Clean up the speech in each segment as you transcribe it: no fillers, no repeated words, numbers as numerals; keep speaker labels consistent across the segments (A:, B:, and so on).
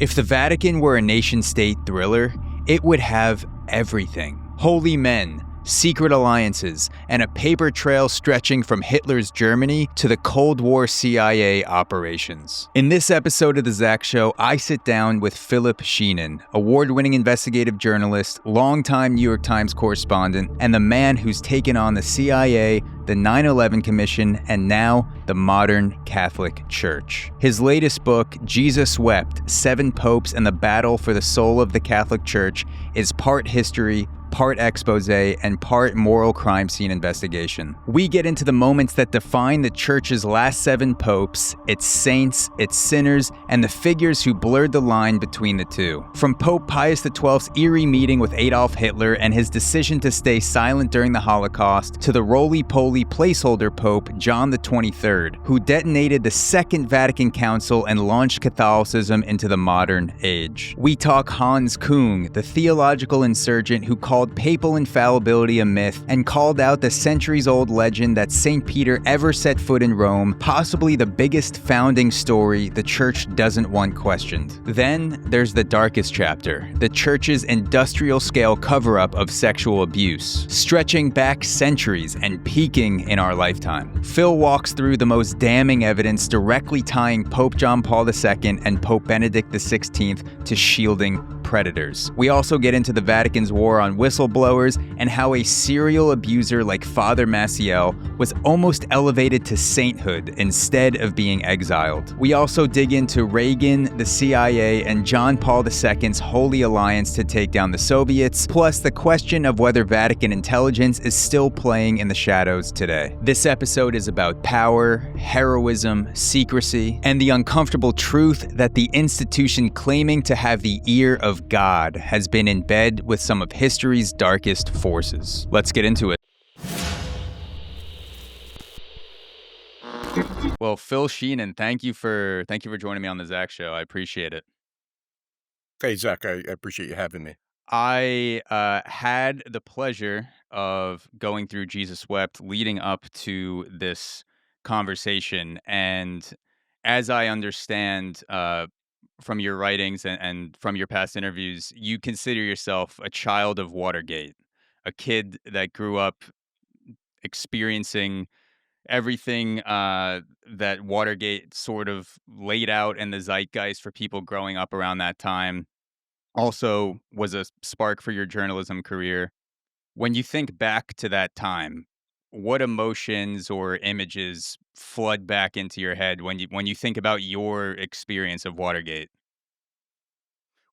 A: If the Vatican were a nation-state thriller, it would have everything. Holy men, secret alliances, and a paper trail stretching from Hitler's Germany to the Cold War CIA operations. In this episode of The Zach Show, I sit down with Philip Shenon, award-winning investigative journalist, longtime New York Times correspondent, and the man who's taken on the CIA, the 9/11 Commission, and now the modern Catholic Church. His latest book, Jesus Wept, 7 Popes and the Battle for the Soul of the Catholic Church, is part history, part exposé, and part moral crime scene investigation. We get into the moments that define the Church's last 7 popes, its saints, its sinners, and the figures who blurred the line between the two. From Pope Pius XII's eerie meeting with Adolf Hitler and his decision to stay silent during the Holocaust, to the roly-poly placeholder Pope John XXIII, who detonated the Second Vatican Council and launched Catholicism into the modern age. We talk Hans Küng, the theological insurgent who called Papal Infallibility a myth and called out the centuries-old legend that St. Peter ever set foot in Rome, possibly the biggest founding story the Church doesn't want questioned. Then there's the darkest chapter, the Church's industrial-scale cover-up of sexual abuse, stretching back centuries and peaking in our lifetime. Phil walks through the most damning evidence directly tying Pope John XXII and Pope Benedict XVI to shielding predators. We also get into the Vatican's war on whistleblowers and how a serial abuser like Father Maciel was almost elevated to sainthood instead of being exiled. We also dig into Reagan, the CIA, and John Paul II's Holy Alliance to take down the Soviets, plus the question of whether Vatican Intelligence is still playing in the shadows today. This episode is about power, heroism, secrecy, and the uncomfortable truth that the institution claiming to have the ear of God has been in bed with some of history's darkest forces. Let's get into it. Well, Phil Shenon, thank you for joining me on the Zach Show. I appreciate it.
B: Hey, Zach, I appreciate you having me.
A: I had the pleasure of going through Jesus Wept leading up to this conversation, and as I understand from your writings and from your past interviews, you consider yourself a child of Watergate, a kid that grew up experiencing everything that Watergate sort of laid out in the zeitgeist for people growing up around that time. Also was a spark for your journalism career. When you think back to that time, what emotions or images flood back into your head when you think about your experience of Watergate?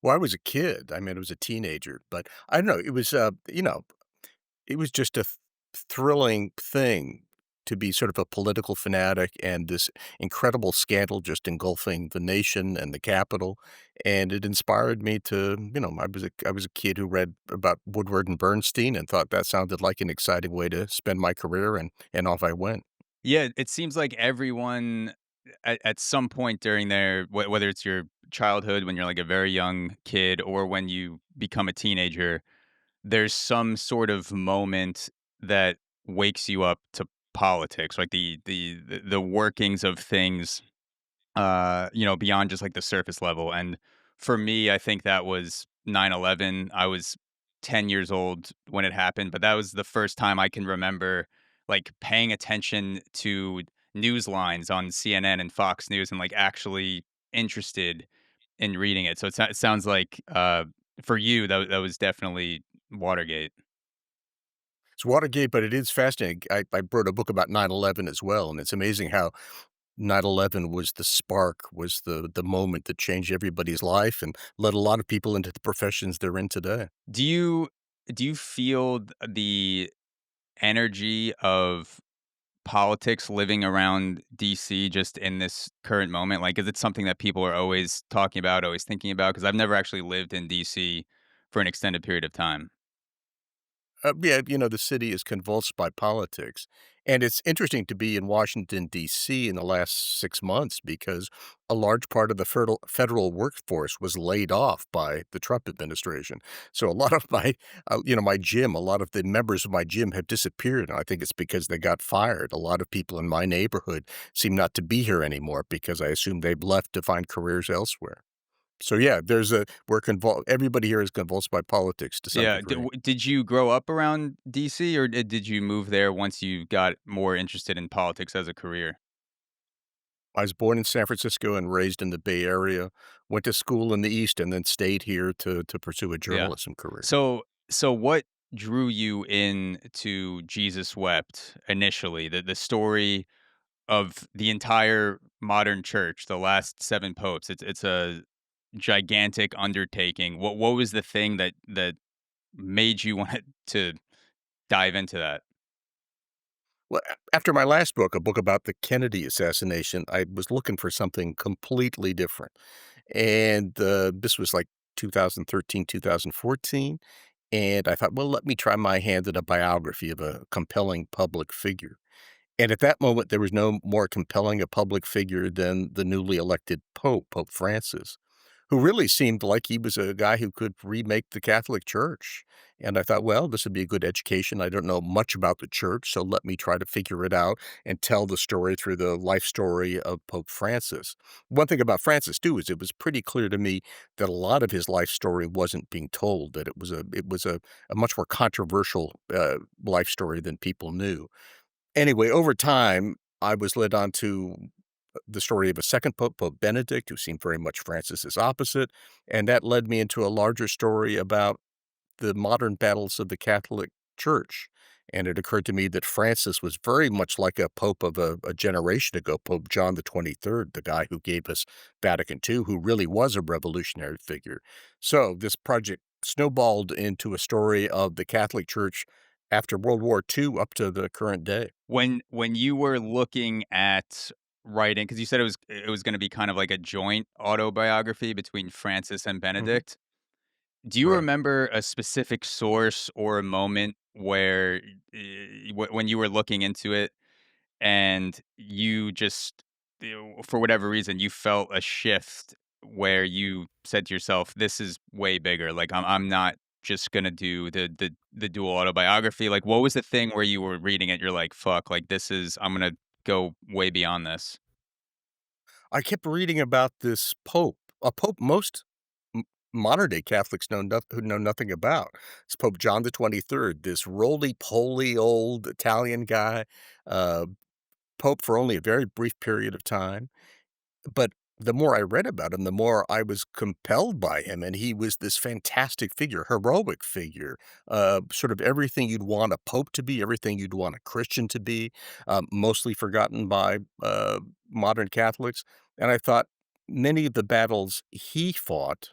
B: Well, I was a kid. I mean, I was a teenager, but I don't know. It was, it was just a thrilling thing to be sort of a political fanatic and this incredible scandal just engulfing the nation and the capital. And it inspired me to, I was a kid who read about Woodward and Bernstein and thought that sounded like an exciting way to spend my career, and off I went.
A: Yeah, it seems like everyone at some point during their whether it's your childhood when you're like a very young kid or when you become a teenager, there's some sort of moment that wakes you up to politics, like the workings of things, beyond just like the surface level. And for me, I think that was 9/11. I was 10 years old when it happened, but that was the first time I can remember like paying attention to news lines on CNN and Fox News and like actually interested in reading it. So it sounds like for you that was definitely Watergate.
B: It's Watergate, but it is fascinating. I wrote a book about 9/11 as well, and it's amazing how 9/11 was the spark, was the moment that changed everybody's life and led a lot of people into the professions they're in today.
A: Do you feel the energy of politics living around DC just in this current moment? Like, is it something that people are always talking about, always thinking about? Because I've never actually lived in DC for an extended period of time.
B: Yeah, the city is convulsed by politics, and it's interesting to be in Washington, D.C. in the last 6 months because a large part of the federal workforce was laid off by the Trump administration. So a lot of my gym, a lot of the members of my gym have disappeared, and I think it's because they got fired. A lot of people in my neighborhood seem not to be here anymore because I assume they've left to find careers elsewhere. So yeah, everybody here is convulsed by politics to some
A: Yeah.
B: degree.
A: Did you grow up around DC, or did you move there once you got more interested in politics as a career?
B: I was born in San Francisco and raised in the Bay Area, went to school in the East, and then stayed here to pursue a
A: Yeah.
B: journalism career.
A: So what drew you in to Jesus Wept initially? The story of the entire modern church, the last 7 popes. It's a gigantic undertaking. What was the thing that made you want to dive into that?
B: Well, after my last book, a book about the Kennedy assassination, I was looking for something completely different. And this was like 2013, 2014. And I thought, well, let me try my hand at a biography of a compelling public figure. And at that moment, there was no more compelling a public figure than the newly elected Pope, Pope Francis, who really seemed like he was a guy who could remake the Catholic Church. And I thought, well, this would be a good education. I don't know much about the church, so let me try to figure it out and tell the story through the life story of Pope Francis. One thing about Francis, too, is it was pretty clear to me that a lot of his life story wasn't being told, that it was a much more controversial life story than people knew. Anyway, over time, I was led on to the story of a second pope, Pope Benedict, who seemed very much Francis's opposite, and that led me into a larger story about the modern battles of the Catholic Church. And it occurred to me that Francis was very much like a pope of a generation ago, Pope John XXIII, the guy who gave us Vatican II, who really was a revolutionary figure. So this project snowballed into a story of the Catholic Church after World War II up to the current day.
A: When you were looking at writing, because you said it was gonna be kind of like a joint autobiography between Francis and
B: Mhm.
A: Benedict. Do you
B: Right.
A: remember a specific source or a moment where, when you were looking into it and you just, for whatever reason, you felt a shift where you said to yourself, "This is way bigger. Like, I'm not just gonna do the dual autobiography." Like, what was the thing where you were reading it, you're like, "Fuck, like, I'm gonna go way beyond this."
B: I kept reading about this pope, a pope most m modern day Catholics who know nothing about. It's Pope John the 23rd, this roly-poly old Italian guy, uh, pope for only a very brief period of time. But the more I read about him, the more I was compelled by him, and he was this fantastic figure, heroic figure, sort of everything you'd want a pope to be, everything you'd want a Christian to be, mostly forgotten by modern Catholics. And I thought many of the battles he fought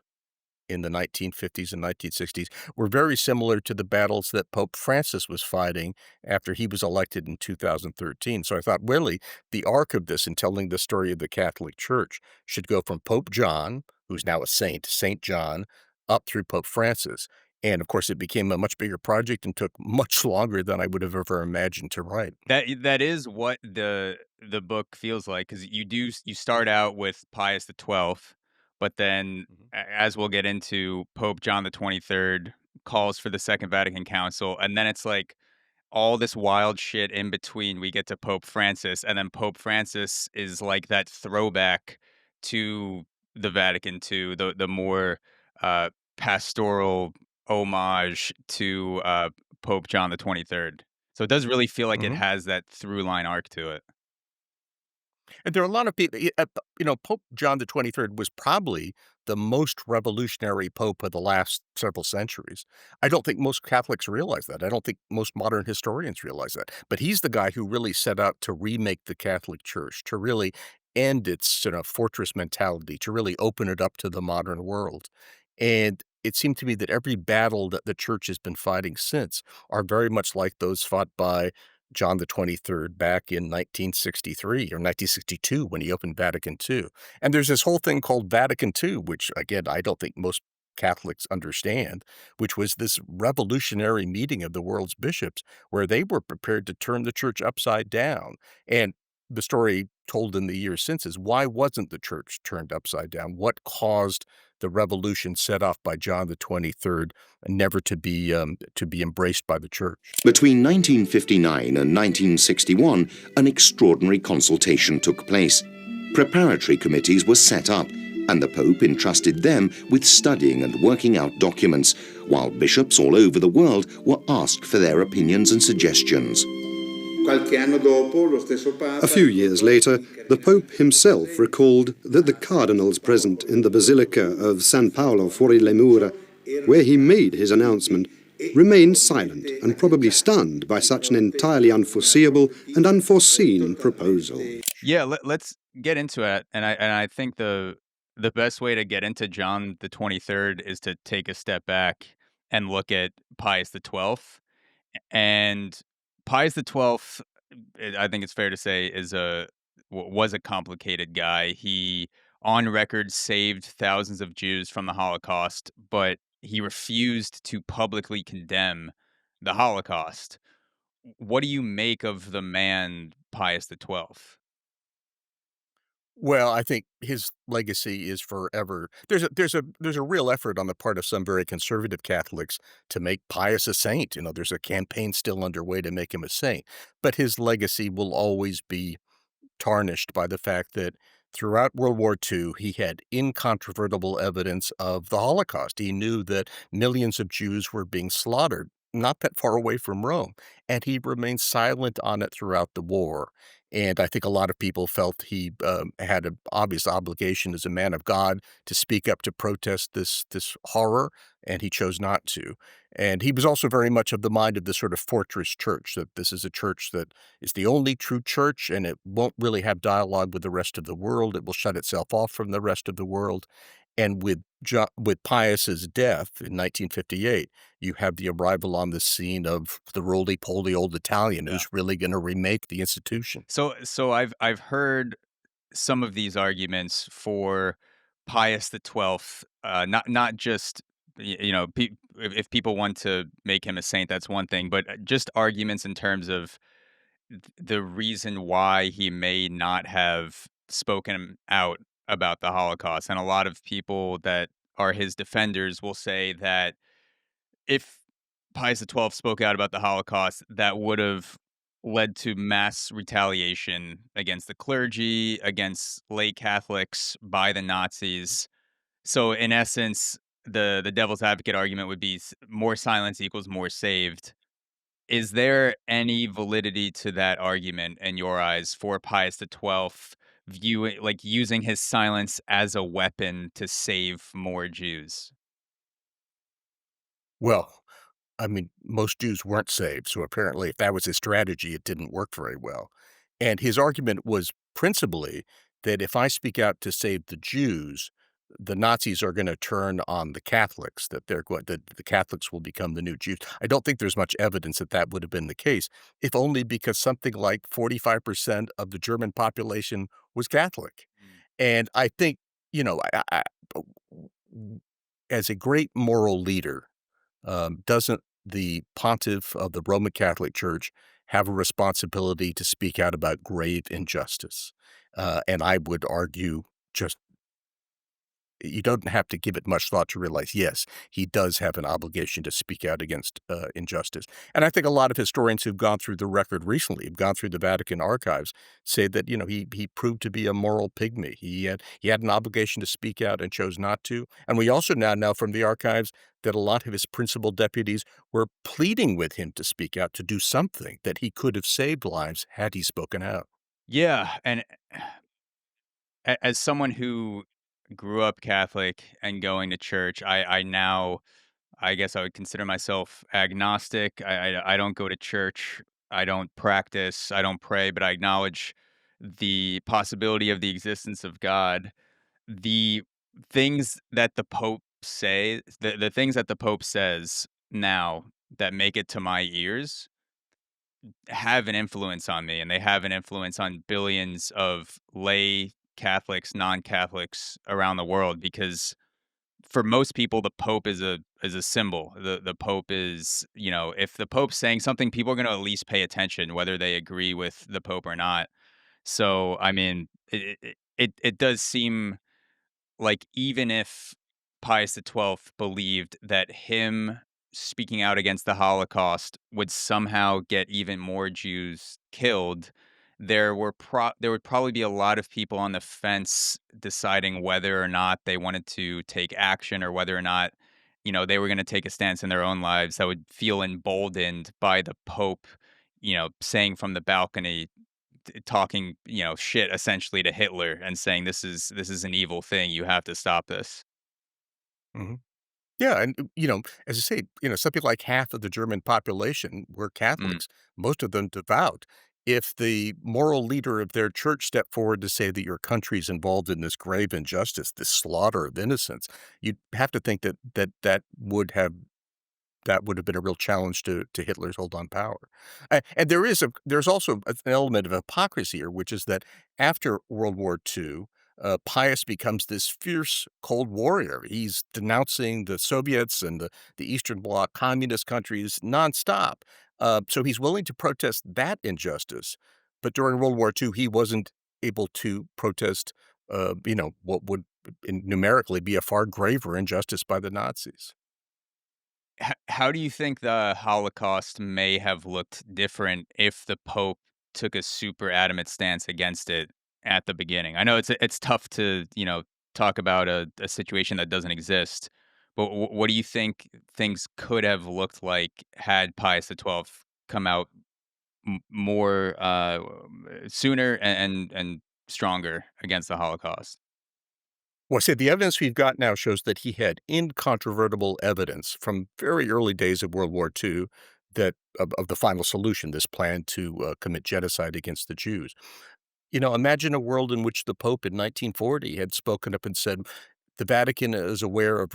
B: in the 1950s and 1960s were very similar to the battles that Pope Francis was fighting after he was elected in 2013. So I thought, really, the arc of this in telling the story of the Catholic Church should go from Pope John, who's now a saint, Saint John, up through Pope Francis. And of course, it became a much bigger project and took much longer than I would have ever imagined to write.
A: That is what the book feels like, because you start out with Pius XII, but then,
B: Mhm.
A: as we'll get into, Pope John the 23rd calls for the Second Vatican Council, and then it's like all this wild shit in between. We get to Pope Francis, and then Pope Francis is like that throwback to the Vatican II, the more uh, pastoral homage to Pope John the 23rd. So it does really feel like it
B: Mhm.
A: has that through line arc to it.
B: And there are a lot of people, Pope John the 23rd was probably the most revolutionary pope of the last several centuries. I don't think most Catholics realize that. I don't think most modern historians realize that. But he's the guy who really set out to remake the Catholic Church, to really end its fortress mentality, to really open it up to the modern world. And it seemed to me that every battle that the church has been fighting since are very much like those fought by John the 23rd back in 1963 or 1962 when he opened Vatican II. And there's this whole thing called Vatican II, which again, I don't think most Catholics understand, which was this revolutionary meeting of the world's bishops where they were prepared to turn the church upside down. And the story told in the years since is why wasn't the church turned upside down? What caused the revolution set off by John the 23rd never to be embraced by the church?
C: Between 1959 and 1961, an extraordinary consultation took place. Preparatory committees were set up, and the Pope entrusted them with studying and working out documents, while bishops all over the world were asked for their opinions and suggestions.
D: A few years later, the Pope himself recalled that the cardinals present in the Basilica of San Paolo fuori le mura, where he made his announcement, remained silent and probably stunned by such an entirely unforeseeable and unforeseen proposal.
A: Yeah, let's get into it. And I think the best way to get into John the 23rd is to take a step back and look at Pius XII. And Pius XII, I think it's fair to say, was a complicated guy. He, on record, saved thousands of Jews from the Holocaust, but he refused to publicly condemn the Holocaust. What do you make of the man Pius XII?
B: Well, I think his legacy is forever. There's a real effort on the part of some very conservative Catholics to make Pius a saint. There's a campaign still underway to make him a saint, but his legacy will always be tarnished by the fact that throughout World War II, he had incontrovertible evidence of the Holocaust. He knew that millions of Jews were being slaughtered not that far away from Rome, and he remained silent on it throughout the war. And I think a lot of people felt he had an obvious obligation as a man of God to speak up to protest this horror, and he chose not to. And he was also very much of the mind of this sort of fortress church, that this is a church that is the only true church, and it won't really have dialogue with the rest of the world. It will shut itself off from the rest of the world. And with Pius's death in 1958, you have the arrival on the scene of the roly-poly old Italian who's really going to remake the institution.
A: So I've heard some of these arguments for Pius XII, not just if people want to make him a saint, that's one thing, but just arguments in terms of the reason why he may not have spoken out about the Holocaust. And a lot of people that are his defenders will say that if Pius XII spoke out about the Holocaust, that would have led to mass retaliation against the clergy, against lay Catholics by the Nazis. So, in essence, the devil's advocate argument would be more silence equals more saved. Is there any validity to that argument in your eyes for Pius XII viewing like using his silence as a weapon to save more Jews?
B: Well, I mean, most Jews weren't saved, so apparently if that was his strategy, it didn't work very well. And his argument was principally that if I speak out to save the Jews, the Nazis are gonna turn on the Catholics, that the Catholics will become the new Jews. I don't think there's much evidence that that would have been the case, if only because something like 45% of the German population was Catholic.
A: Mm.
B: And I think, you know, as a great moral leader, doesn't the pontiff of the Roman Catholic Church have a responsibility to speak out about grave injustice? And I would argue just you don't have to give it much thought to realize, yes, he does have an obligation to speak out against injustice. And I think a lot of historians who've gone through the record recently, have gone through the Vatican archives, say that, he proved to be a moral pygmy. He had an obligation to speak out and chose not to. And we also now know from the archives that a lot of his principal deputies were pleading with him to speak out, to do something, that he could have saved lives had he spoken out.
A: Yeah, and as someone who grew up Catholic and going to church, I now I guess I would consider myself agnostic. I don't go to church. I don't practice. I don't pray, but I acknowledge the possibility of the existence of God. The things that the things that the Pope says now that make it to my ears have an influence on me, and they have an influence on billions of lay Catholics, non-Catholics around the world because for most people the Pope is a symbol. The Pope is, if the Pope's saying something, people are going to at least pay attention whether they agree with the Pope or not. So, I mean, it does seem like even if Pius XII believed that him speaking out against the Holocaust would somehow get even more Jews killed, there would probably be a lot of people on the fence deciding whether or not they wanted to take action or whether or not, they were going to take a stance in their own lives that would feel emboldened by the Pope, saying from the balcony, talking, shit essentially to Hitler and saying this is an evil thing. You have to stop this.
B: Mhm. Yeah, and, as I say, something like half of the German population were
A: Mm.
B: Catholics, most of them devout. If the moral leader of their church stepped forward to say that your country's involved in this grave injustice, this slaughter of innocents, you'd have to think that would have been a real challenge to Hitler's hold on power. And there's also an element of hypocrisy here, which is that after World War II, Pius becomes this fierce Cold Warrior. He's denouncing the Soviets and the Eastern Bloc communist countries nonstop. So he's willing to protest that injustice. But during World War II, he wasn't able to protest, what would numerically be a far graver injustice by the Nazis.
A: How do you think the Holocaust may have looked different if the Pope took a super adamant stance against it at the beginning? I know it's tough to, talk about a situation that doesn't exist, but what do you think things could have looked like had Pius XII come out more sooner and stronger against the Holocaust?
B: Well, see, the evidence we've got now shows that he had incontrovertible evidence from very early days of World War II that of the final solution, this plan to commit genocide against the Jews. Imagine a world in which the Pope in 1940 had spoken up and said, the Vatican is aware of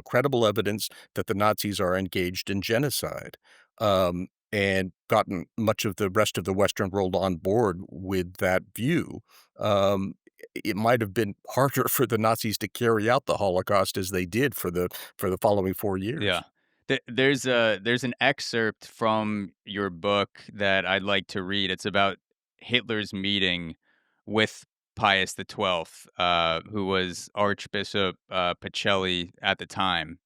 B: credible evidence that the Nazis are engaged in genocide, and gotten much of the rest of the Western world on board with that view. Um, it might have been harder for the Nazis to carry out the Holocaust as they did for the following 4
A: Yeah.
B: years.
A: There's an excerpt from your book that I'd like to read. It's about Hitler's meeting with Pius XII, who was Archbishop Pacelli at the time.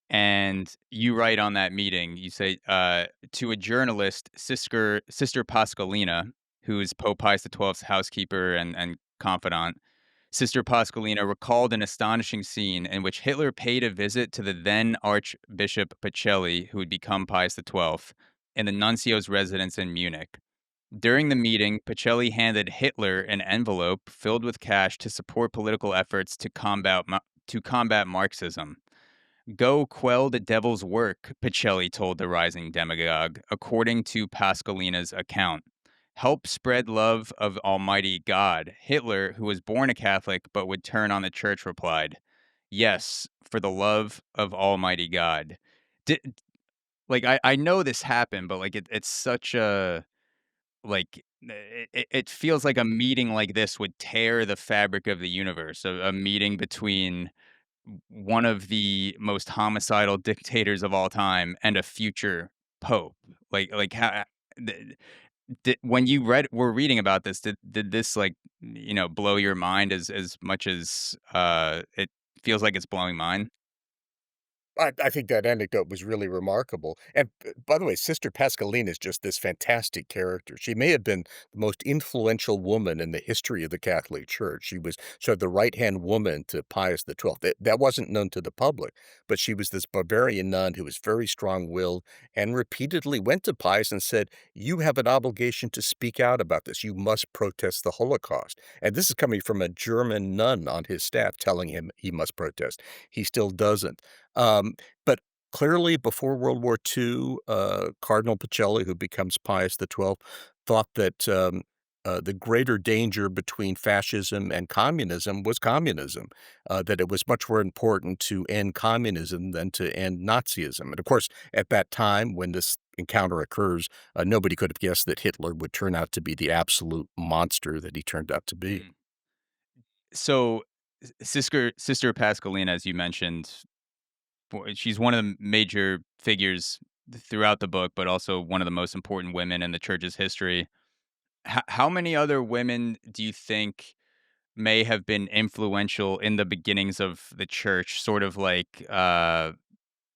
A: And you write on that meeting, you say, to a journalist, Sister Pascalina, who is Pope Pius XII's housekeeper and confidant, Sister Pascalina recalled an astonishing scene in which Hitler paid a visit to the then Archbishop Pacelli, who would become Pius XII, in the nuncio's residence in Munich. During the meeting, Pacelli handed Hitler an envelope filled with cash to support political efforts to combat Marxism. Go quell the devil's work, Pacelli told the rising demagogue, according to Pascalina's account. Help spread love of Almighty God. Hitler, who was born a Catholic but would turn on the church, replied, yes, for the love of Almighty God. Di like, I know this happened, but, like, it's such a like, it feels like a meeting like this would tear the fabric of the universe, a meeting between one of the most homicidal dictators of all time and a future pope. How when you were reading about this, did this, like, blow your mind as much as, it feels like it's blowing mine?
B: I think that anecdote was really remarkable, and, by the way, Sister Pascalina is just this fantastic character. She may have been the most influential woman in the history of the Catholic Church. She was sort of the right-hand woman to Pius XII. That wasn't known to the public, but she was this Bavarian nun who was very strong-willed and repeatedly went to Pius and said, "You have an obligation to speak out about this. You must protest the Holocaust." And this is coming from a German nun on his staff telling him he must protest. He still doesn't. But clearly before World War II, Cardinal Pacelli, who becomes Pius XII, thought that, the greater danger between fascism and communism was communism, that it was much more important to end communism than to end Nazism. And of course, at that time, when this encounter occurs, nobody could have guessed that Hitler would turn out to be the absolute monster that he turned out to be.
A: Mm. So, Sister Pascalina, as you mentioned, she's one of the major figures throughout the book, but also one of the most important women in the church's history. How many other women do you think may have been influential in the beginnings of the church, sort of like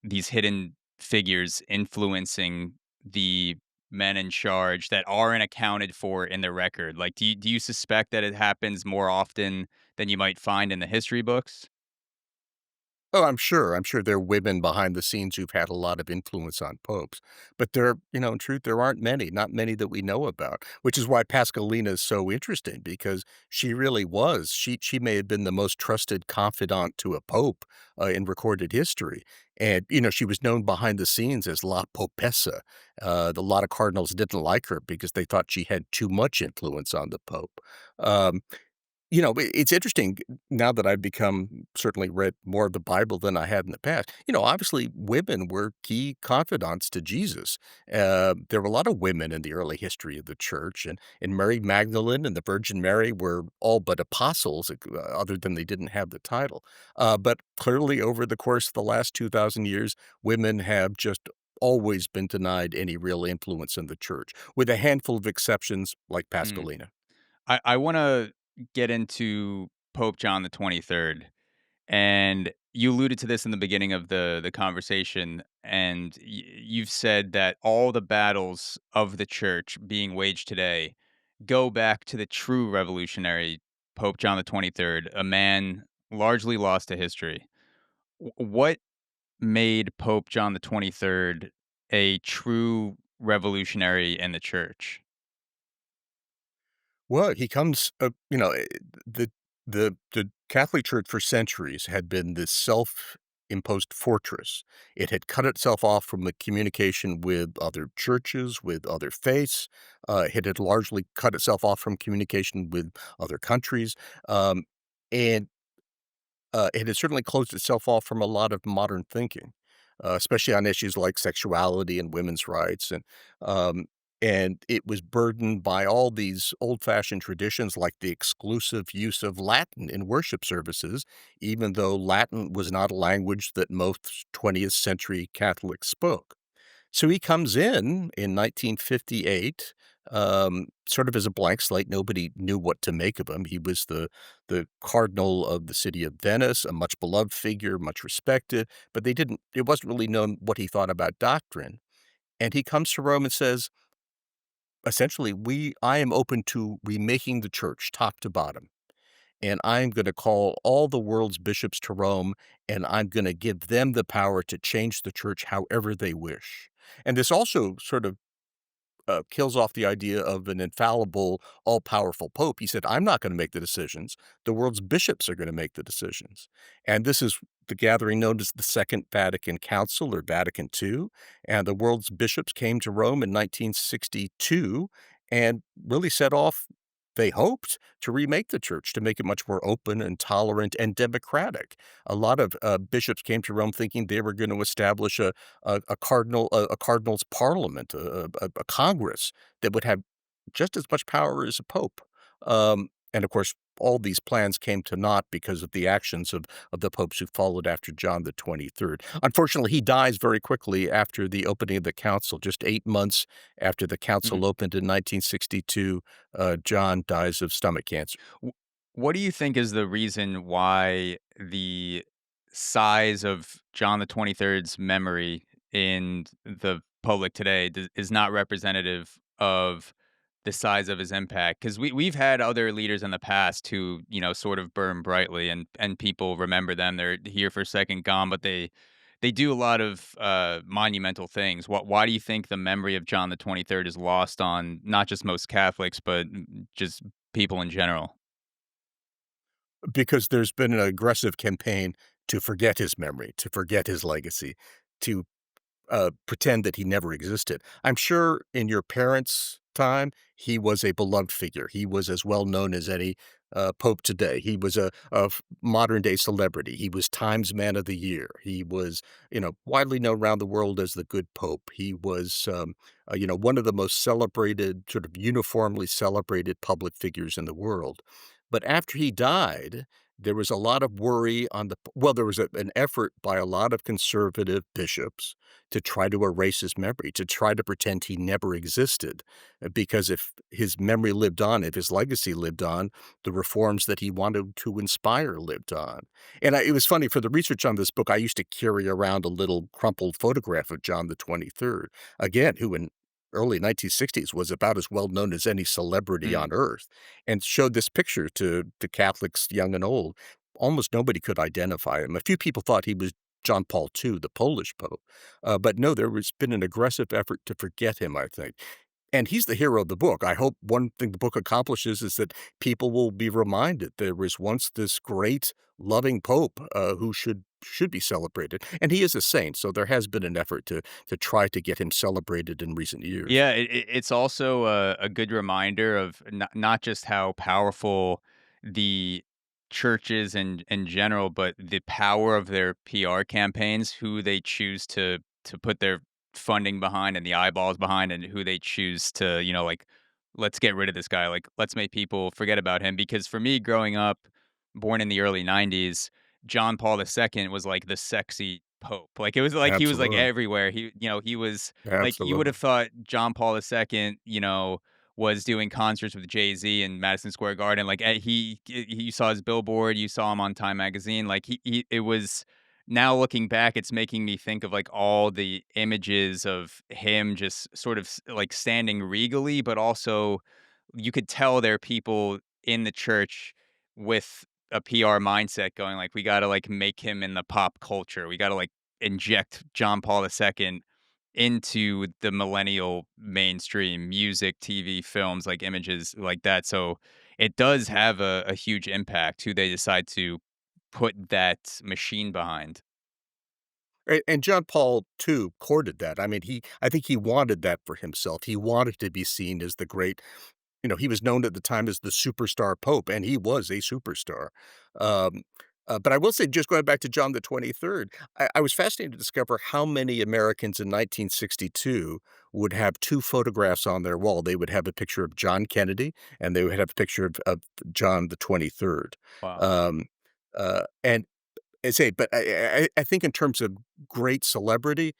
A: these hidden figures influencing the men in charge that aren't accounted for in the record? Like, do you suspect that it happens more often than you might find in the history books?
B: Oh, I'm sure. I'm sure there are women behind the scenes who've had a lot of influence on popes, but in truth, there aren't many, not many that we know about, which is why Pascalina is so interesting because she really was. She may have been the most trusted confidant to a pope in recorded history. And, she was known behind the scenes as La Popessa. A lot of cardinals didn't like her because they thought she had too much influence on the pope. Um, it's interesting now that I've become certainly read more of the Bible than I had in the past. Obviously, women were key confidants to Jesus. There were a lot of women in the early history of the church, and Mary Magdalene and the Virgin Mary were all but apostles, other than they didn't have the title. But clearly, over the course of the last 2,000 years, women have just always been denied any real influence in the church, with a handful of exceptions like
A: Mm.
B: Pascalina.
A: I want to get into Pope John the 23rd. And you alluded to this in the beginning of the conversation, and you've said that all the battles of the church being waged today go back to the true revolutionary Pope John the 23rd, a man largely lost to history. What made Pope John the 23rd a true revolutionary in the church?
B: Well, he comes, the the Catholic Church for centuries had been this self-imposed fortress. It had cut itself off from the communication with other churches, with other faiths. It had largely cut itself off from communication with other countries, and it has certainly closed itself off from a lot of modern thinking, especially on issues like sexuality and women's rights, and it was burdened by all these old-fashioned traditions like the exclusive use of Latin in worship services, even though Latin was not a language that most 20th century Catholics spoke. So he comes in 1958, sort of as a blank slate. Nobody knew what to make of him. He was the cardinal of the city of Venice, a much beloved figure, much respected, but it wasn't really known what he thought about doctrine. And he comes to Rome and says, essentially, I am open to remaking the church top to bottom. And I'm going to call all the world's bishops to Rome, and I'm going to give them the power to change the church however they wish. And this also sort of kills off the idea of an infallible, all-powerful pope. He said, "I'm not going to make the decisions. The world's bishops are going to make the decisions." And this is the gathering known as the Second Vatican Council or Vatican II. And the world's bishops came to Rome in 1962 and really set off, they hoped, to remake the church, to make it much more open and tolerant and democratic. A lot of bishops came to Rome thinking they were going to establish a cardinal's parliament, a Congress that would have just as much power as a pope. And of course, all these plans came to naught because of the actions of the popes who followed after John the 23rd. Unfortunately, he dies very quickly after the opening of the council. Just 8 months after the council opened in 1962, John dies of stomach cancer.
A: W What do you think is the reason why the size of John the 23rd's memory in the public today is not representative of the size of his impact? Because we've had other leaders in the past who, sort of burn brightly and people remember them. They're here for a second, gone, but they do a lot of, monumental things. Why do you think the memory of John the 23rd is lost on not just most Catholics, but just people in general?
B: Because there's been an aggressive campaign to forget his memory, to forget his legacy, to pretend that he never existed. I'm sure in your parents' time, he was a beloved figure. He was as well known as any pope today. He was a modern day celebrity. He was Times Man of the Year. He was, widely known around the world as the Good Pope. He was, one of the most celebrated, sort of uniformly celebrated public figures in the world. But after he died, there was a lot of worry there was an effort by a lot of conservative bishops to try to erase his memory, to try to pretend he never existed. Because if his memory lived on, if his legacy lived on, the reforms that he wanted to inspire lived on. And it was funny, for the research on this book, I used to carry around a little crumpled photograph of John the 23rd, again, who in early 1960s was about as well known as any celebrity
A: Mm.
B: on earth, and showed this picture to Catholics young and old. Almost nobody could identify him. A few people thought he was John Paul II, the Polish pope, but no, there has been an aggressive effort to forget him, I think. And he's the hero of the book. I hope one thing the book accomplishes is that people will be reminded there was once this great, loving pope who should be celebrated, and he is a saint. So there has been an effort to try to get him celebrated in recent years.
A: Yeah, it's also a good reminder of not just how powerful the church is in general, but the power of their PR campaigns, who they choose to put their funding behind and the eyeballs behind, and who they choose to, like, let's get rid of this guy, like, let's make people forget about him. Because for me, growing up, born in the early '90s, John Paul II was like the sexy pope. Like, it was like he was like
B: Absolutely,
A: everywhere. He was like, you would
B: absolutely.
A: have thought John Paul II, was doing concerts with Jay-Z in Madison Square Garden. Like, you saw his billboard, you saw him on Time Magazine. Like, he it was now looking back, it's making me think of, like, all the images of him just sort of like standing regally, but also you could tell there are people in the church with a PR mindset going like, we gotta like make him in the pop culture. We gotta like inject John Paul II into the millennial mainstream music, TV, films, like images like that. So it does have a huge impact who they decide to put that machine behind.
B: And John Paul II courted that. I mean, I think he wanted that for himself. He wanted to be seen as the great. He was known at the time as the superstar pope, and he was a superstar. Um, but I will say, just going back to John the 23rd, I was fascinated to discover how many Americans in 1962 would have two photographs on their wall. They would have a picture of John Kennedy, and they would have a picture of John the 23rd.
A: Wow.
B: Um, and I say, but I think in terms of great celebrity,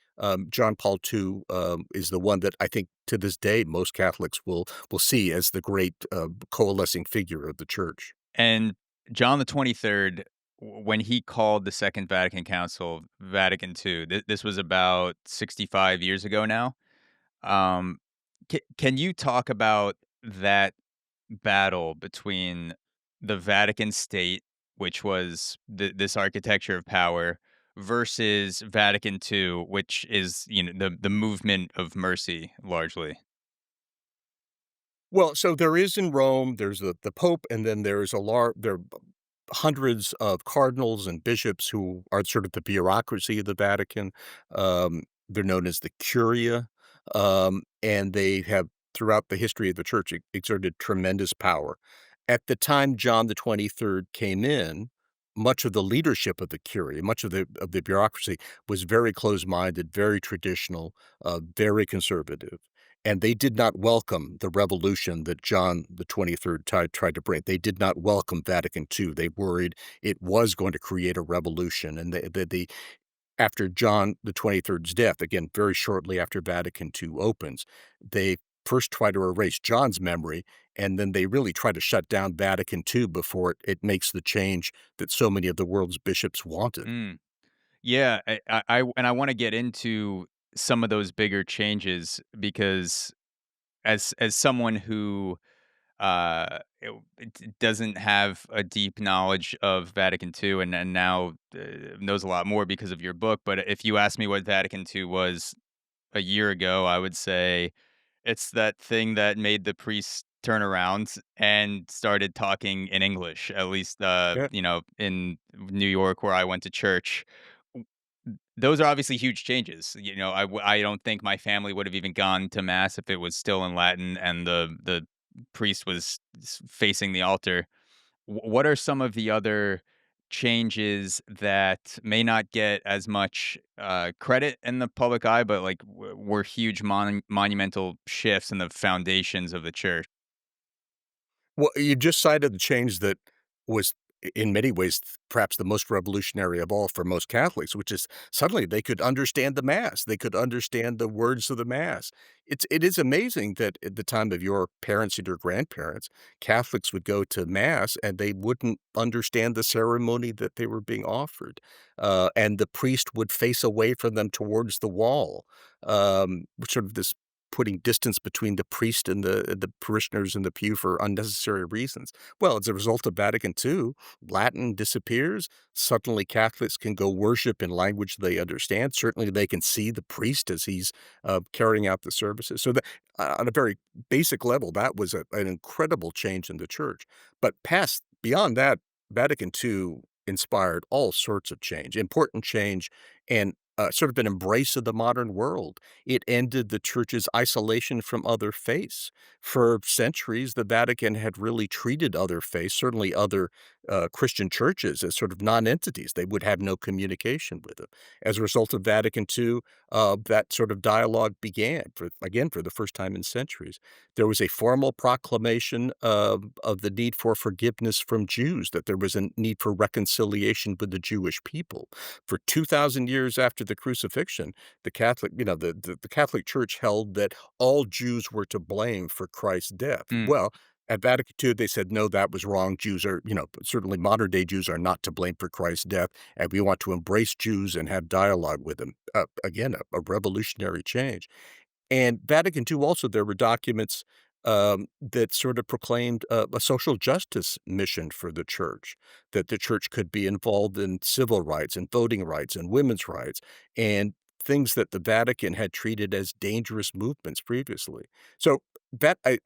B: John Paul II, is the one that I think to this day most Catholics will see as the great, coalescing figure of the church.
A: And John the 23rd, when he called the Second Vatican Council, Vatican II, this was about 65 years ago now. Um, can you talk about that battle between the Vatican State, which was this architecture of power, versus Vatican II, which is, the movement of mercy largely?
B: Well, so there is in Rome, there's the Pope, and then there are hundreds of cardinals and bishops who are sort of the bureaucracy of the Vatican. They're known as the Curia, and they have, throughout the history of the church, exerted tremendous power. At the time John the 23rd came in, much of the leadership of the Curia, much of the bureaucracy was very close-minded, very traditional, very conservative, and they did not welcome the revolution that John the 23rd tried to bring. They did not welcome Vatican II. They worried it was going to create a revolution, and the after John the 23rd's death, again, very shortly after Vatican II opens, they first try to erase John's memory, and then they really try to shut down Vatican II before it makes the change that so many of the world's bishops wanted.
A: Mm. Yeah, and I want to get into some of those bigger changes because as someone who doesn't have a deep knowledge of Vatican II, and now knows a lot more because of your book. But if you asked me what Vatican II was a year ago, I would say it's that thing that made the priests turn around and started talking in English, at least,
B: Yeah.
A: in New York where I went to church. Those are obviously huge changes. I don't think my family would have even gone to mass if it was still in Latin and the priest was facing the altar. What are some of the other changes that may not get as much credit in the public eye, but like were huge monumental shifts in the foundations of the church?
B: Well, you just cited the change that was in many ways perhaps the most revolutionary of all for most Catholics, which is suddenly they could understand the Mass. They could understand the words of the Mass. It is amazing that at the time of your parents and your grandparents, Catholics would go to Mass and they wouldn't understand the ceremony that they were being offered. And the priest would face away from them towards the wall, sort of this putting distance between the priest and the parishioners in the pew for unnecessary reasons. Well, as a result of Vatican II, Latin disappears. Suddenly, Catholics can go worship in language they understand. Certainly, they can see the priest as he's carrying out the services. So, that, on a very basic level, that was an incredible change in the church. But beyond that, Vatican II inspired all sorts of change, important change, and sort of an embrace of the modern world. It ended the church's isolation from other faiths. For centuries, the Vatican had really treated other faiths, certainly other Christian churches, as sort of non-entities. They would have no communication with them. As a result of Vatican II, that sort of dialogue began, for the first time in centuries. There was a formal proclamation of the need for forgiveness from Jews, that there was a need for reconciliation with the Jewish people. For 2,000 years after the crucifixion, the Catholic, the Catholic Church held that all Jews were to blame for Christ's death.
A: Mm.
B: Well, at Vatican II, they said, no, that was wrong. Jews are, certainly modern day Jews are not to blame for Christ's death, and we want to embrace Jews and have dialogue with them. Again, a revolutionary change. And Vatican II also, there were documents that sort of proclaimed a social justice mission for the church, that the church could be involved in civil rights and voting rights and women's rights, and things that the Vatican had treated as dangerous movements previously. So I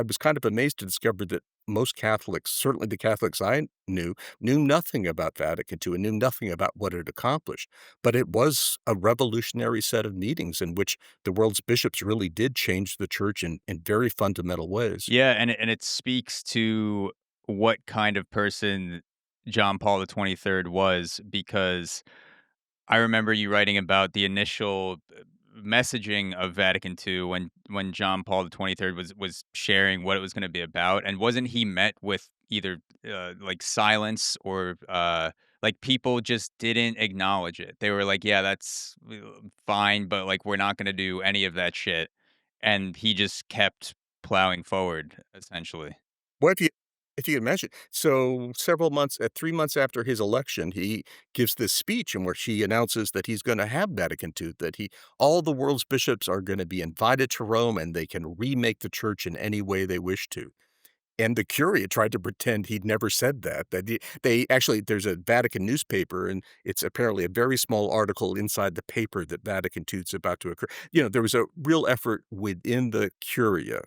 B: was kind of amazed to discover that most Catholics, certainly the Catholics I knew nothing about Vatican II and knew nothing about what it accomplished. But it was a revolutionary set of meetings in which the world's bishops really did change the church in very fundamental ways.
A: Yeah, and it speaks to what kind of person John Paul the 23rd was, because I remember you writing about the initial messaging of Vatican II when John Paul the 23rd was sharing what it was going to be about, and wasn't he met with either like silence or like people just didn't acknowledge it. They were like, "Yeah, that's fine, but like we're not going to do any of that shit," and he just kept plowing forward, essentially.
B: Well, if you imagine, so several months, 3 months after his election, he gives this speech in which he announces that he's gonna have Vatican II, that all the world's bishops are gonna be invited to Rome, and they can remake the church in any way they wish to. And the Curia tried to pretend he'd never said that, they actually, there's a Vatican newspaper, and it's apparently a very small article inside the paper that Vatican II is about to occur. There was a real effort within the Curia,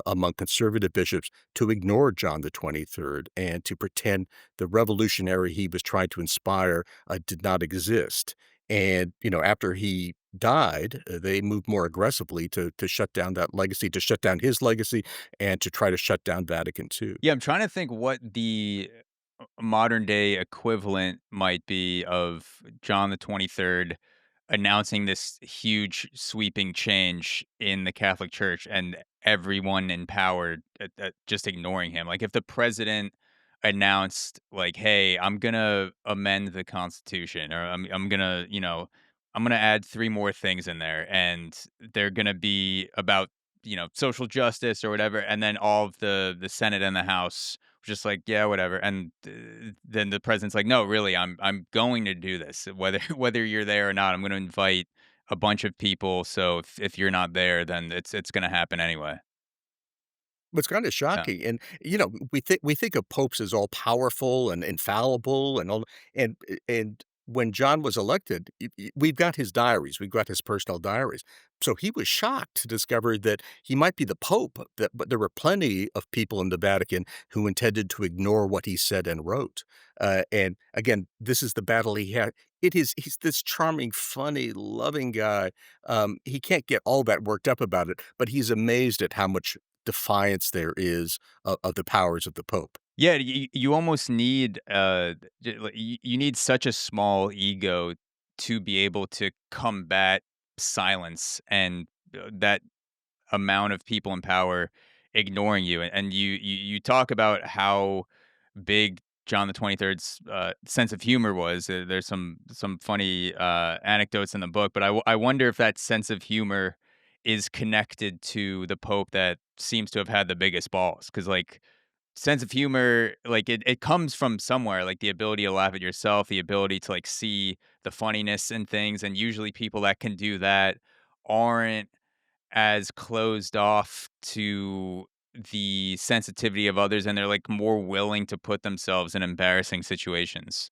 B: among conservative bishops, to ignore John the 23rd and to pretend the revolutionary he was trying to inspire did not exist. And, after he died, they moved more aggressively to shut down that legacy, to shut down his legacy, and to try to shut down Vatican II.
A: Yeah, I'm trying to think what the modern day equivalent might be of John the 23rd announcing this huge sweeping change in the Catholic Church and everyone in power just ignoring him. Like if the president announced like, "Hey, I'm going to amend the constitution, or I'm going to, I'm going to add three more things in there, and they're going to be about, social justice or whatever," and then all of the Senate and the House just like, "Yeah, whatever," and then the president's like, "No, really, I'm going to do this, whether whether you're there or not. I'm going to invite a bunch of people. So if you're not there, then it's going to happen anyway."
B: It's kinda
A: Yeah.
B: shocking, and, we think of popes as all powerful and infallible and all, and when John was elected, we've got his diaries, we've got his personal diaries. So he was shocked to discover that he might be the pope, but there were plenty of people in the Vatican who intended to ignore what he said and wrote. And again, this is the battle he had. He's this charming, funny, loving guy. He can't get all that worked up about it, but he's amazed at how much defiance there is of the powers of the Pope.
A: Yeah, you almost need you need such a small ego to be able to combat silence and that amount of people in power ignoring you. And you talk about how big John the 23rd's sense of humor was. There's some funny anecdotes in the book, but I wonder if that sense of humor is connected to the Pope that seems to have had the biggest balls. Because like sense of humor, like it comes from somewhere, like the ability to laugh at yourself, the ability to like see the funniness in things, and usually people that can do that aren't as closed off to the sensitivity of others, and they're, like, more willing to put themselves in embarrassing situations.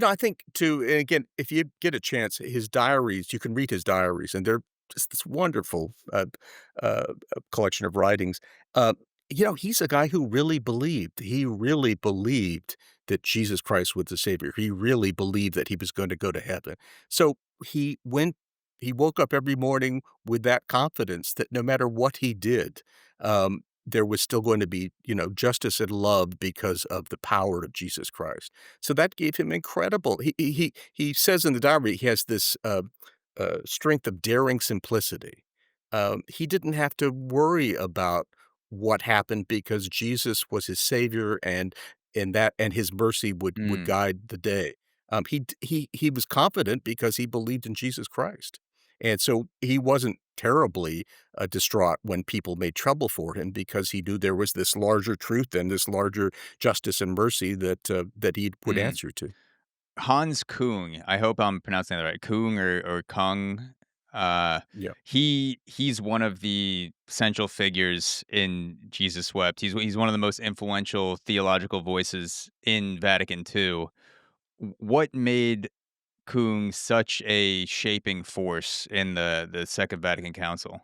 B: I think too, and again, if you get a chance, his diaries, you can read his diaries, and they're just this wonderful collection of writings. Uh, he's a guy who really believed. He really believed that Jesus Christ was the Savior. He really believed that he was going to go to heaven. So he went. He woke up every morning with that confidence that no matter what he did, there was still going to be, justice and love because of the power of Jesus Christ. So that gave him incredible he says in the diary he has this, strength of daring simplicity. He didn't have to worry about what happened because Jesus was his savior and his mercy would
A: Mm.
B: guide the day. He was confident because he believed in Jesus Christ. And so he wasn't terribly, distraught when people made trouble for him because he knew there was this larger truth and this larger justice and mercy that he would
A: Mm.
B: answer to.
A: Hans Küng, I hope I'm pronouncing that right, Küng or Kung, uh,
B: Yeah.
A: he's one of the central figures in Jesus Wept. He's one of the most influential theological voices in Vatican II. What made Küng such a shaping force in the Second Vatican Council?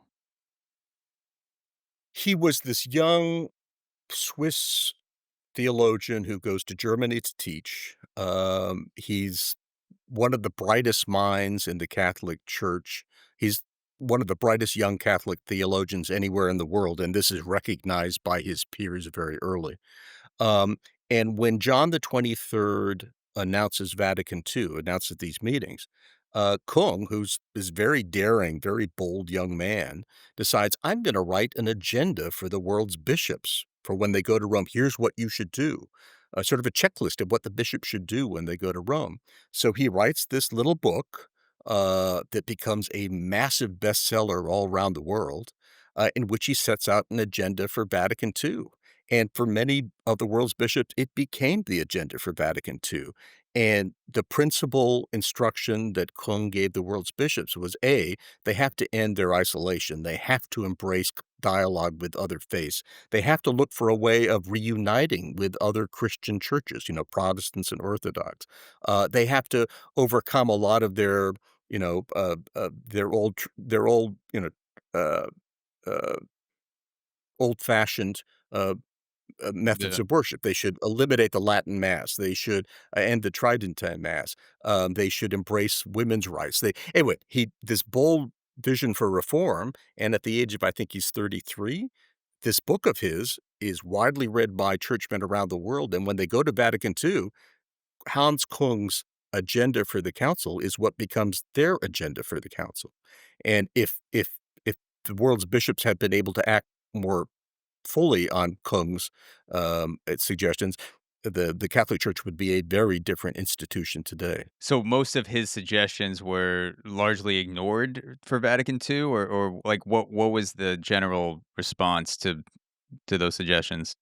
B: He was this young Swiss theologian who goes to Germany to teach. He's one of the brightest minds in the Catholic Church. He's one of the brightest young Catholic theologians anywhere in the world, and this is recognized by his peers very early. Um, and when John the 23rd announces these meetings, Kung, who's this very daring, very bold young man, decides, I'm going to write an agenda for the world's bishops for when they go to Rome. Here's what you should do. Sort of a checklist of what the bishops should do when they go to Rome. So he writes this little book that becomes a massive bestseller all around the world, in which he sets out an agenda for Vatican II. And for many of the world's bishops, it became the agenda for Vatican II. And the principal instruction that Kung gave the world's bishops was A, they have to end their isolation. They have to embrace dialogue with other faiths. They have to look for a way of reuniting with other Christian churches, Protestants and Orthodox. They have to overcome a lot of their old, uh, uh, old-fashioned uh, methods
A: The
B: of worship. They should eliminate the Latin Mass. They should end the Tridentine Mass. They should embrace women's rights. Anyway, he this bold vision for reform, and at the age of I think he's 33, this book of his is widely read by churchmen around the world. And when they go to Vatican II, Hans Kung's agenda for the council is what becomes their agenda for the council. And if the world's bishops had been able to act more fully on Kung's suggestions, the Catholic Church would be a very different institution today.
A: So most of his suggestions were largely ignored for Vatican II, or like what was the general response to those suggestions?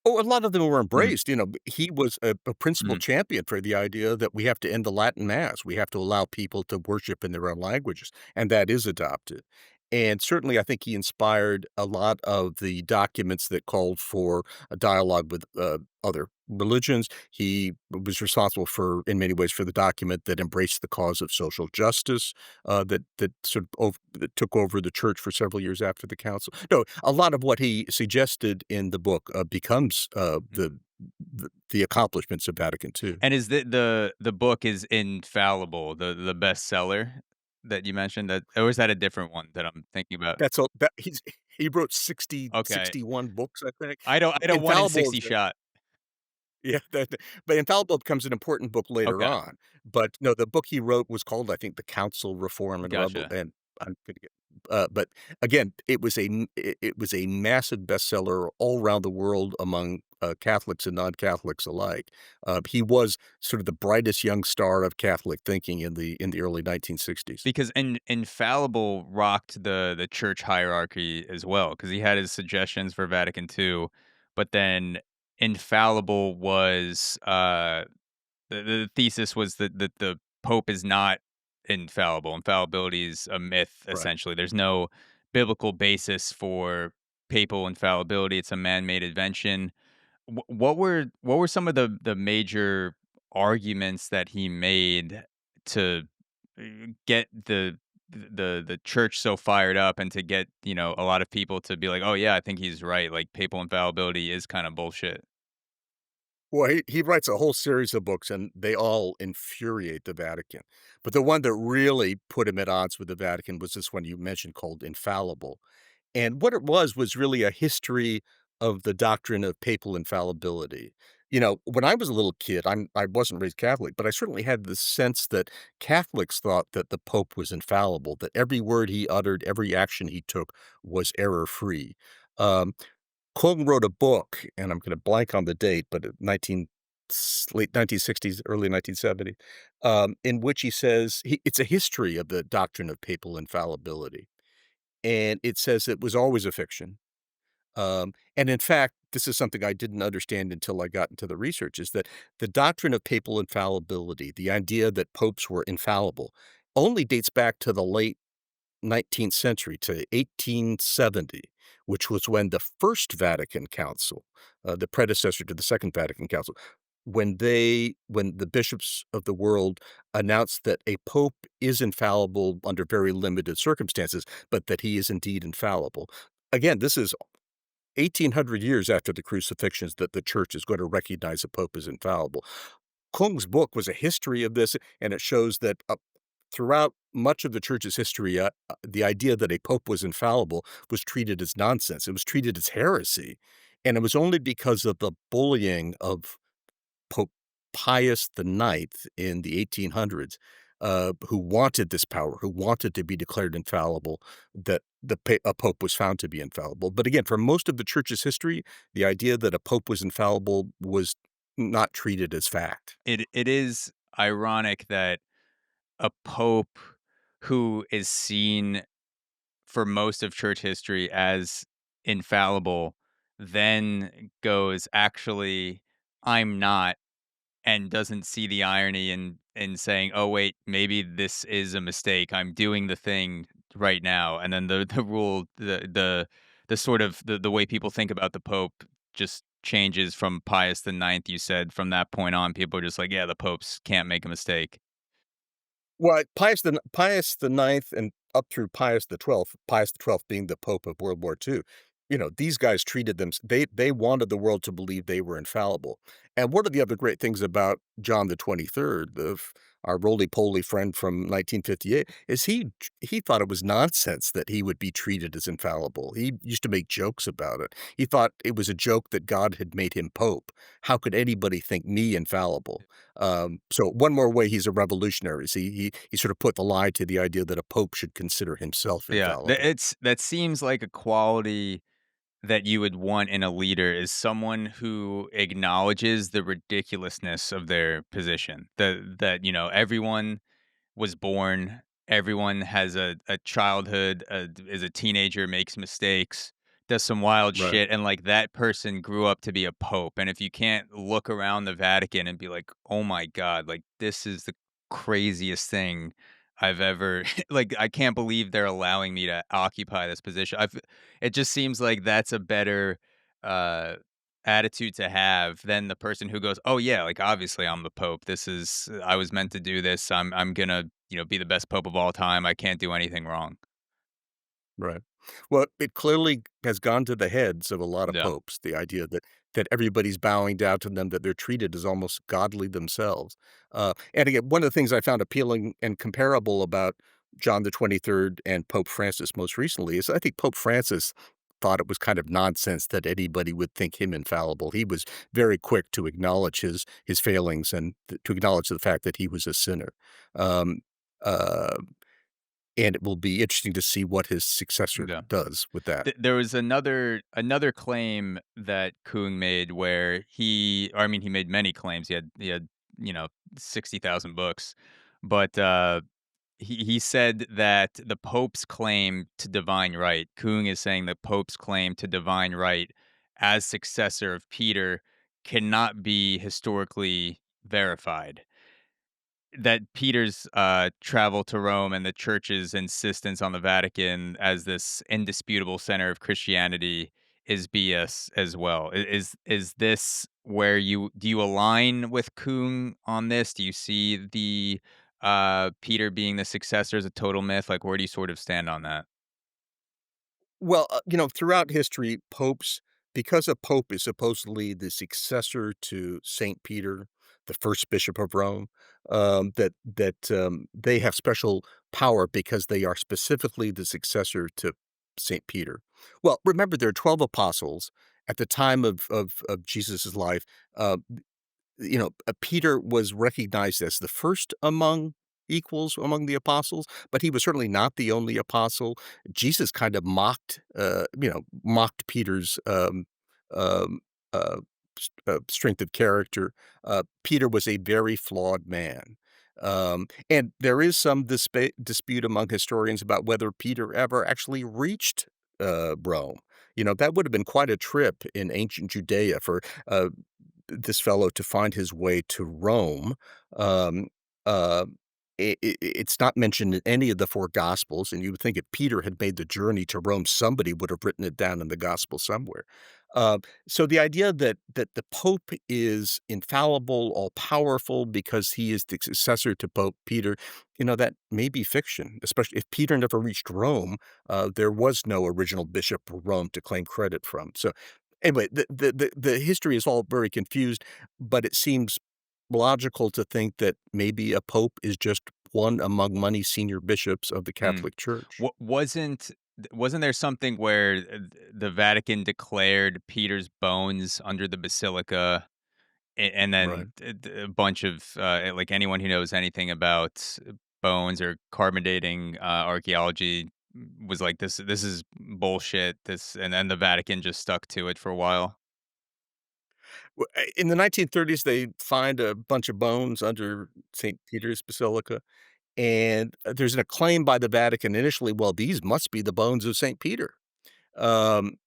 B: Oh, a lot of them were
A: Mm,
B: embraced. He was a principal
A: mm,
B: champion for the idea that we have to end the Latin Mass. We have to allow people to worship in their own languages, and that is adopted. And certainly, I think he inspired a lot of the documents that called for a dialogue with other religions. He was responsible for, in many ways, for the document that embraced the cause of social justice, that took over the church for several years after the council. No, a lot of what he suggested in the book becomes
A: mm.
B: the accomplishments of Vatican II.
A: And is the book is Infallible, the bestseller that you mentioned, that or is that a different one that I'm thinking about?
B: That's all. He wrote 60,
A: Okay.
B: 61 books, I think.
A: I don't one in
B: Infallible is
A: 60 shot.
B: Yeah, but Infallible becomes an important book later
A: Okay,
B: on. But no, the book he wrote was called, I think, The Council, Reform, and Rebel.
A: gotcha.
B: And I'm gonna get, but again, it was a massive bestseller all around the world among Catholics and non-Catholics alike. He was sort of the brightest young star of Catholic thinking in the early 1960s.
A: Because Infallible rocked the church hierarchy as well, because he had his suggestions for Vatican II, but then Infallible was, the thesis was that the Pope is not infallible. Infallibility is a myth,
B: Right.
A: essentially. There's no biblical basis for papal infallibility. It's a man-made invention. What were some of the major arguments that he made to get the church so fired up and to get, a lot of people to be like, "Oh yeah, I think he's right. Like papal infallibility is kind of bullshit."
B: Well, he writes a whole series of books, and they all infuriate the Vatican. But the one that really put him at odds with the Vatican was this one you mentioned called Infallible. And what it was really a history of the doctrine of papal infallibility. When I was a little kid, I wasn't raised Catholic, but I certainly had the sense that Catholics thought that the Pope was infallible, that every word he uttered, every action he took was error-free. Um, Küng wrote a book, and I'm gonna blank on the date, but late 1960s, early 1970s, in which he says it's a history of the doctrine of papal infallibility, and it says it was always a fiction. And in fact, this is something I didn't understand until I got into the research, is that the doctrine of papal infallibility, the idea that popes were infallible, only dates back to the late 19th century, to 1870, which was when the First Vatican Council, the predecessor to the Second Vatican Council, when the bishops of the world announced that a pope is infallible under very limited circumstances, but that he is indeed infallible. Again, this is 1,800 years after the crucifixions that the church is going to recognize a pope as infallible. Kung's book was a history of this, and it shows that throughout much of the church's history, the idea that a pope was infallible was treated as nonsense. It was treated as heresy, and it was only because of the bullying of Pope Pius IX in the 1800s, who wanted this power, who wanted to be declared infallible, that a pope was found to be infallible. But again, for most of the church's history, the idea that a pope was infallible was not treated as fact.
A: It is ironic that a pope who is seen for most of church history as infallible then goes, "Actually, I'm not," and doesn't see the irony in saying, "Oh, wait, maybe this is a mistake. I'm doing the thing right now." And then the sort of the way people think about the Pope just changes from Pius the Ninth. You said from that point on, people are just like, "Yeah, the popes can't make a mistake."
B: Well, Pius the Ninth and up through Pius the 12th being the Pope of World War II, these guys treated them they wanted the world to believe they were infallible. And one of the other great things about John the 23rd, our roly-poly friend from 1958, is he thought it was nonsense that he would be treated as infallible. He used to make jokes about it. He thought it was a joke that God had made him Pope. How could anybody think me infallible? So one more way he's a revolutionary. See, he sort of put the lie to the idea that a pope should consider himself
A: Yeah,
B: infallible.
A: that seems like a quality that you would want in a leader is someone who acknowledges the ridiculousness of their position. That everyone was born, everyone has a childhood, is a teenager, makes mistakes, does some wild
B: Right.
A: shit, and like that person grew up to be a pope. And if you can't look around the Vatican and be like, "Oh my god, like this is the craziest thing I've ever like I can't believe they're allowing me to occupy this position." It just seems like that's a better uh attitude to have than the person who goes, "Oh yeah, like obviously I'm the pope. This is I was meant to do this. I'm gonna, be the best pope of all time. I can't do anything wrong."
B: Right. Well, it clearly has gone to the heads of a lot of
A: Yeah.
B: popes, the idea that everybody's bowing down to them, that they're treated as almost godly themselves. And again, one of the things I found appealing and comparable about John the 23rd and Pope Francis most recently is I think Pope Francis thought it was kind of nonsense that anybody would think him infallible. He was very quick to acknowledge his failings and to acknowledge the fact that he was a sinner. Um, uh, and it will be interesting to see what his successor
A: Yeah.
B: does with that.
A: There was another claim that Küng made where he made many claims. He had 60,000 books, but he said that the Pope's claim to divine right, Küng is saying the Pope's claim to divine right as successor of Peter cannot be historically verified. that Peter's travel to Rome and the church's insistence on the Vatican as this indisputable center of Christianity is BS as well. Is this where you align with Küng on this? Do you see the Peter being the successor as a total myth? Like, where do you sort of stand on that?
B: Well, throughout history, because a pope is supposedly the successor to Saint Peter, the first bishop of Rome, they have special power because they are specifically the successor to Saint Peter. Well, remember there are 12 apostles at the time of Jesus' life. Uh, Peter was recognized as the first among equals among the apostles, but he was certainly not the only apostle. Jesus kind of mocked Peter's um, uh, strength of character. Peter was a very flawed man. And there is some dispute among historians about whether Peter ever actually reached Rome. That would have been quite a trip in ancient Judea for uh, this fellow to find his way to Rome. Um, uh, it's not mentioned in any of the four Gospels, and you would think if Peter had made the journey to Rome, somebody would have written it down in the Gospel somewhere. Uh, so the idea that the Pope is infallible, all powerful, because he is the successor to Pope Peter, that may be fiction. Especially if Peter never reached Rome, there was no original bishop of Rome to claim credit from. So anyway, the history is all very confused, but it seems logical to think that maybe a pope is just one among many senior bishops of the
A: Mm.
B: Catholic Church.
A: Wasn't there something where the Vatican declared Peter's bones under the basilica, and
B: Right.
A: then a bunch of like anyone who knows anything about bones or carbon dating archaeology was like this is bullshit. This and then the Vatican just stuck to it for a while.
B: In the 1930s, they find a bunch of bones under St. Peter's Basilica, and there's a claim by the Vatican initially, well, these must be the bones of St. Peter. Um,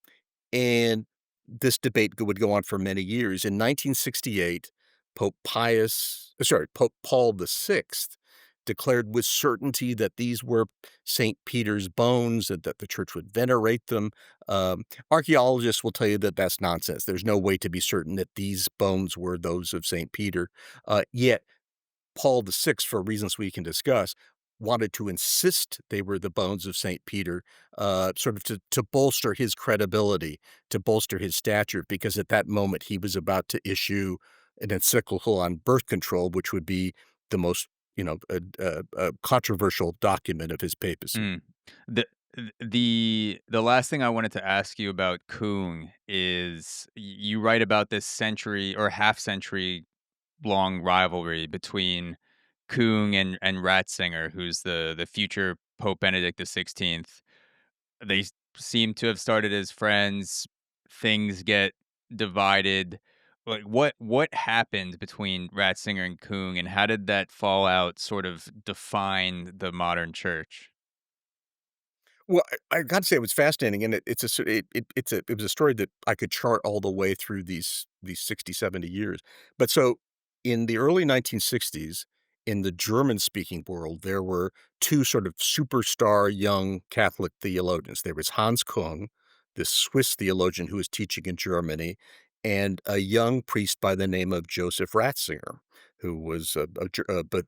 B: And this debate would go on for many years. In 1968, Pope Paul VI declared with certainty that these were St. Peter's bones and that the church would venerate them. Archaeologists will tell you that that's nonsense. There's no way to be certain that these bones were those of St. Peter. Yet Paul VI, for reasons we can discuss, wanted to insist they were the bones of St. Peter, sort of to bolster his credibility, to bolster his stature, because at that moment he was about to issue an encyclical on birth control, which would be the most, controversial document of his papacy.
A: Mm. The the last thing I wanted to ask you about Kung is you write about this century or half century long rivalry between Kung and Ratzinger, who's the future Pope Benedict XVI. They seem to have started as friends. Things get divided. Like what happened between Ratzinger and Kung, and how did that fallout sort of define the modern church?
B: Well, I gotta say it was fascinating, and it was a story that I could chart all the way through these 60, 70 years. But so, in the early 1960s, in the German-speaking world, there were 2 sort of superstar young Catholic theologians. There was Hans Küng, this Swiss theologian who was teaching in Germany, and a young priest by the name of Joseph Ratzinger, who was a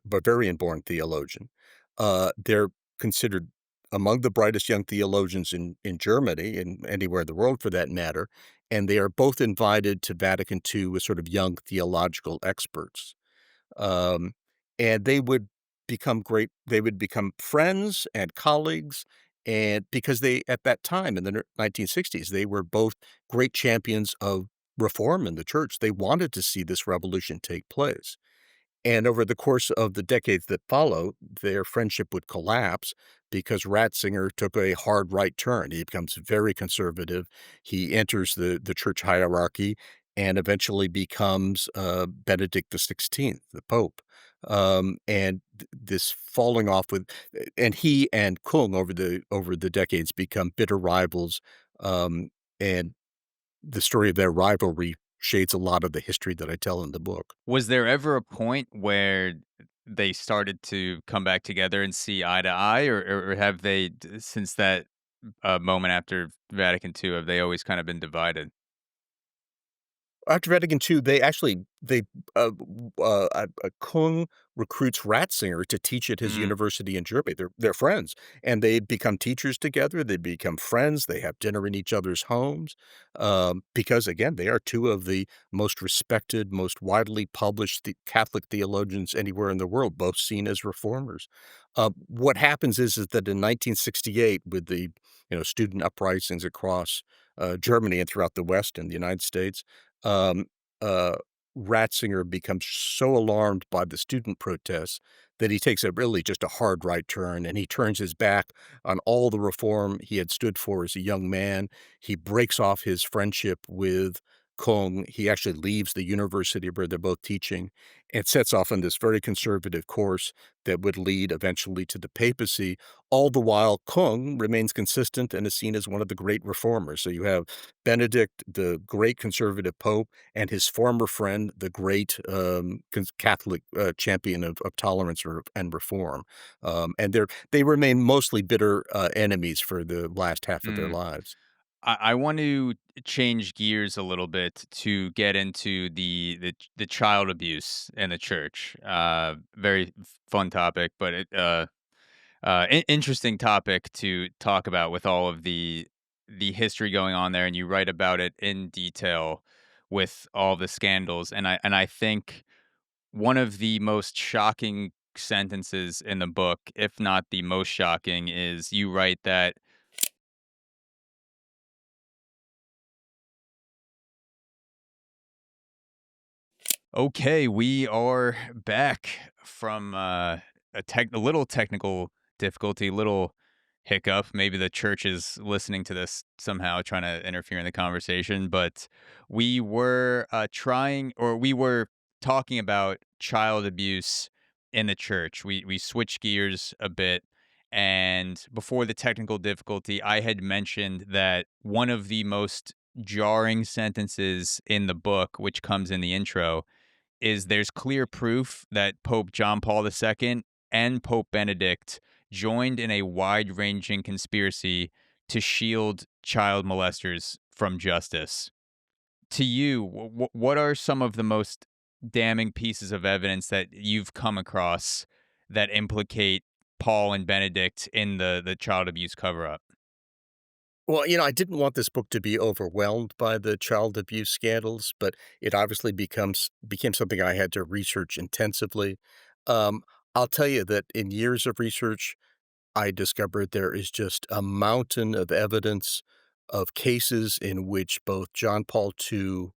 B: Bavarian-born theologian. They're considered among the brightest young theologians in Germany and anywhere in the world for that matter, and they are both invited to Vatican II as sort of young theological experts. Um, and they would become friends and colleagues, and because they at that time in the 1960s, they were both great champions of reform in the church. They wanted to see this revolution take place. And over the course of the decades that follow, their friendship would collapse because Ratzinger took a hard right turn. He becomes very conservative. He enters the church hierarchy and eventually becomes Benedict XVI, the Pope. This falling off and he and Kung over the decades become bitter rivals. And the story of their rivalry shades a lot of the history that I tell in the book.
A: Was there ever a point where they started to come back together and see eye to eye, or have they, since that moment after Vatican II, have they always kind of been divided?
B: After Vatican II, Küng recruits Ratzinger to teach at his
A: Mm,
B: university in Germany. They're friends, and they become teachers together. They become friends. They have dinner in each other's homes, because again, they are two of the most respected, most widely published Catholic theologians anywhere in the world, both seen as reformers. What happens is that in 1968, with the student uprisings across Germany and throughout the West and the United States. um, uh, Ratzinger becomes so alarmed by the student protests that he takes a really just a hard right turn, and he turns his back on all the reform he had stood for as a young man. He breaks off his friendship with Küng. He actually leaves the university where they're both teaching and sets off on this very conservative course that would lead eventually to the papacy. All the while, Küng remains consistent and is seen as one of the great reformers. So you have Benedict, the great conservative pope, and his former friend, the great Catholic champion of tolerance and reform. And they remain mostly bitter enemies for the last half of their
A: mm.
B: lives.
A: I want to change gears a little bit to get into the child abuse in the church. Very fun topic, but interesting topic to talk about with all of the history going on there, and you write about it in detail with all the scandals. And I think one of the most shocking sentences in the book, if not the most shocking, is you write that okay, we are back from a little technical difficulty, little hiccup. Maybe the church is listening to this somehow, trying to interfere in the conversation. But we were we were talking about child abuse in the church. We switched gears a bit, and before the technical difficulty, I had mentioned that one of the most jarring sentences in the book, which comes in the intro, is there's clear proof that Pope John Paul II and Pope Benedict joined in a wide-ranging conspiracy to shield child molesters from justice. To you, what are some of the most damning pieces of evidence that you've come across that implicate Paul and Benedict in the child abuse cover-up?
B: Well, I didn't want this book to be overwhelmed by the child abuse scandals, but it obviously became something I had to research intensively. Um, I'll tell you that in years of research, I discovered there is just a mountain of evidence of cases in which both John Paul II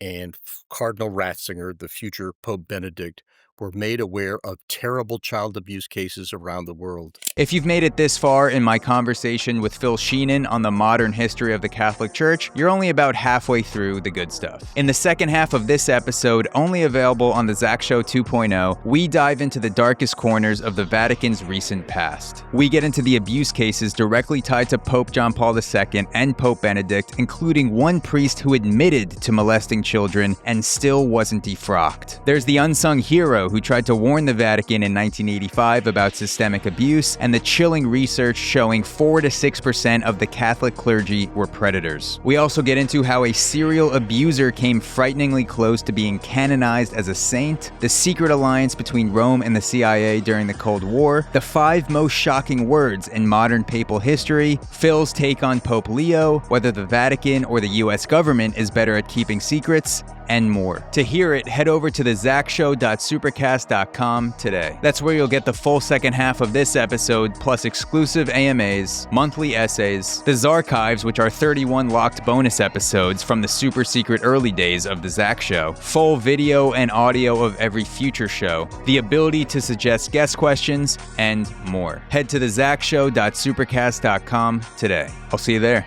B: and Cardinal Ratzinger, the future Pope Benedict, were made aware of terrible child abuse cases around the world.
A: If you've made it this far in my conversation with Phil Shenon on the modern history of the Catholic Church, you're only about halfway through the good stuff. In the second half of this episode, only available on the Zach Show 2.0, we dive into the darkest corners of the Vatican's recent past. We get into the abuse cases directly tied to Pope John Paul II and Pope Benedict, including one priest who admitted to molesting children and still wasn't defrocked. There's the unsung hero who tried to warn the Vatican in 1985 about systemic abuse, and the chilling research showing 4 to 6% of the Catholic clergy were predators. We also get into how a serial abuser came frighteningly close to being canonized as a saint, the secret alliance between Rome and the CIA during the Cold War, the 5 most shocking words in modern papal history, Phil's take on Pope Leo, whether the Vatican or the US government is better at keeping secrets, and more. To hear it, head over to the ZachShow.supercast.com today. That's where you'll get the full second half of this episode, plus exclusive AMAs, monthly essays, the Zarchives, which are 31 locked bonus episodes from the super secret early days of the Zach Show, full video and audio of every future show, the ability to suggest guest questions, and more. Head to the ZachShow.supercast.com today. I'll see you there.